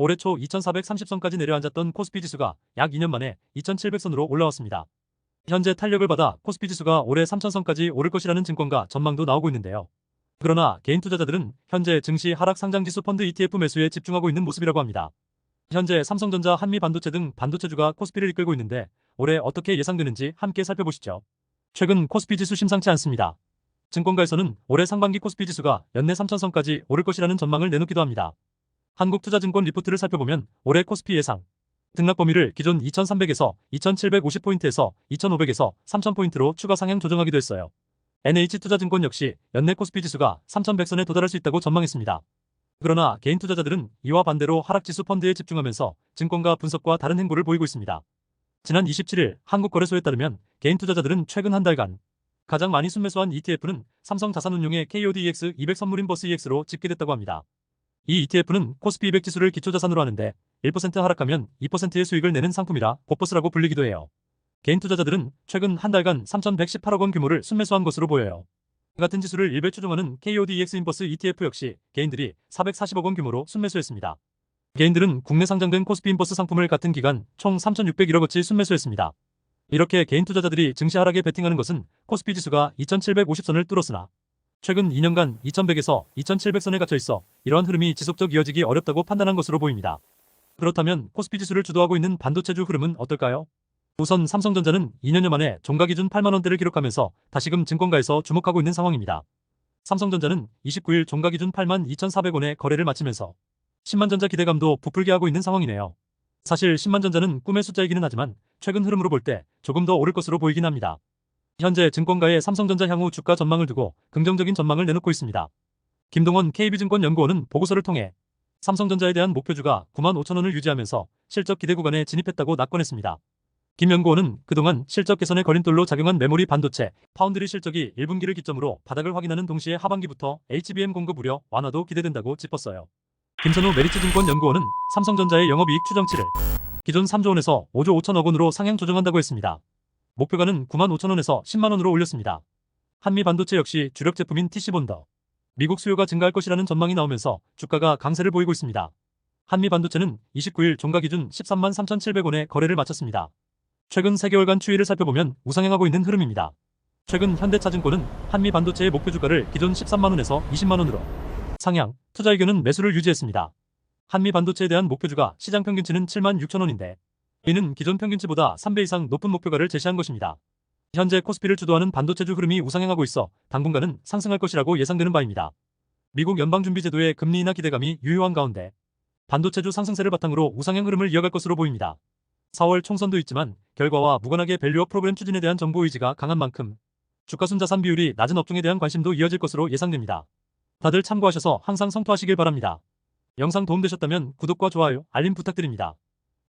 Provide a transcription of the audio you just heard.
올해 초 2430선까지 내려앉았던 코스피 지수가 약 2년 만에 2700선으로 올라왔습니다. 현재 탄력을 받아 코스피 지수가 올해 3000선까지 오를 것이라는 증권가 전망도 나오고 있는데요. 그러나 개인 투자자들은 현재 증시 하락 상장지수 펀드 ETF 매수에 집중하고 있는 모습이라고 합니다. 현재 삼성전자, 한미반도체 등 반도체주가 코스피를 이끌고 있는데 올해 어떻게 예상되는지 함께 살펴보시죠. 최근 코스피 지수 심상치 않습니다. 증권가에서는 올해 상반기 코스피 지수가 연내 3000선까지 오를 것이라는 전망을 내놓기도 합니다. 한국투자증권 리포트를 살펴보면 올해 코스피 예상 등락 범위를 기존 2300에서 2750포인트에서 2500에서 3000포인트로 추가 상향 조정하기도 했어요. NH투자증권 역시 연내 코스피 지수가 3100선에 도달할 수 있다고 전망했습니다. 그러나 개인 투자자들은 이와 반대로 하락지수 펀드에 집중하면서 증권가 분석과 다른 행보를 보이고 있습니다. 지난 27일 한국거래소에 따르면 개인 투자자들은 최근 한 달간 가장 많이 순매수한 ETF는 삼성자산운용의 KODEX 200 선물인버스 EX로 집계됐다고 합니다. 이 ETF는 코스피 200 지수를 기초자산으로 하는데 1% 하락하면 2%의 수익을 내는 상품이라 보버스라고 불리기도 해요. 개인 투자자들은 최근 한 달간 3,118억 원 규모를 순매수한 것으로 보여요. 같은 지수를 일배 추종하는 KODEX 인버스 ETF 역시 개인들이 440억 원 규모로 순매수했습니다. 개인들은 국내 상장된 코스피 인버스 상품을 같은 기간 총 3,601억어치 순매수했습니다. 이렇게 개인 투자자들이 증시 하락에 베팅하는 것은 코스피 지수가 2,750선을 뚫었으나 최근 2년간 2,100에서 2,700선에 갇혀 있어 이러한 흐름이 지속적 이어지기 어렵다고 판단한 것으로 보입니다. 그렇다면 코스피 지수를 주도하고 있는 반도체주 흐름은 어떨까요? 우선 삼성전자는 2년여 만에 종가 기준 8만원대를 기록하면서 다시금 증권가에서 주목하고 있는 상황입니다. 삼성전자는 29일 종가 기준 82,400원에 거래를 마치면서 10만전자 기대감도 부풀게 하고 있는 상황이네요. 사실 10만전자는 꿈의 숫자이기는 하지만 최근 흐름으로 볼 때 조금 더 오를 것으로 보이긴 합니다. 현재 증권가의 삼성전자 향후 주가 전망을 두고 긍정적인 전망을 내놓고 있습니다. 김동원 KB증권연구원은 보고서를 통해 삼성전자에 대한 목표주가 95,000원을 유지하면서 실적 기대 구간에 진입했다고 낙관했습니다. 김 연구원은 그동안 실적 개선의 걸림돌로 작용한 메모리 반도체, 파운드리 실적이 1분기를 기점으로 바닥을 확인하는 동시에 하반기부터 HBM 공급 우려 완화도 기대된다고 짚었어요. 김선우 메리츠증권 연구원은 삼성전자의 영업이익 추정치를 기존 3조원에서 5조 5천억 원으로 상향 조정한다고 했습니다. 목표가는 95,000원에서 10만원으로 올렸습니다. 한미반도체 역시 주력 제품인 TC본더, 미국 수요가 증가할 것이라는 전망이 나오면서 주가가 강세를 보이고 있습니다. 한미반도체는 29일 종가 기준 13만 3,700원에 거래를 마쳤습니다. 최근 3개월간 추이를 살펴보면 우상향하고 있는 흐름입니다. 최근 현대차증권은 한미반도체의 목표 주가를 기존 13만원에서 20만원으로 상향, 투자 의견은 매수를 유지했습니다. 한미반도체에 대한 목표주가 시장 평균치는 7만 6천원인데 이는 기존 평균치보다 3배 이상 높은 목표가를 제시한 것입니다. 현재 코스피를 주도하는 반도체주 흐름이 우상향하고 있어 당분간은 상승할 것이라고 예상되는 바입니다. 미국 연방준비제도의 금리 인하 기대감이 유효한 가운데 반도체주 상승세를 바탕으로 우상향 흐름을 이어갈 것으로 보입니다. 4월 총선도 있지만 결과와 무관하게 밸류업 프로그램 추진에 대한 정보 의지가 강한 만큼 주가순자산 비율이 낮은 업종에 대한 관심도 이어질 것으로 예상됩니다. 다들 참고하셔서 항상 성투하시길 바랍니다. 영상 도움되셨다면 구독과 좋아요, 알림 부탁드립니다.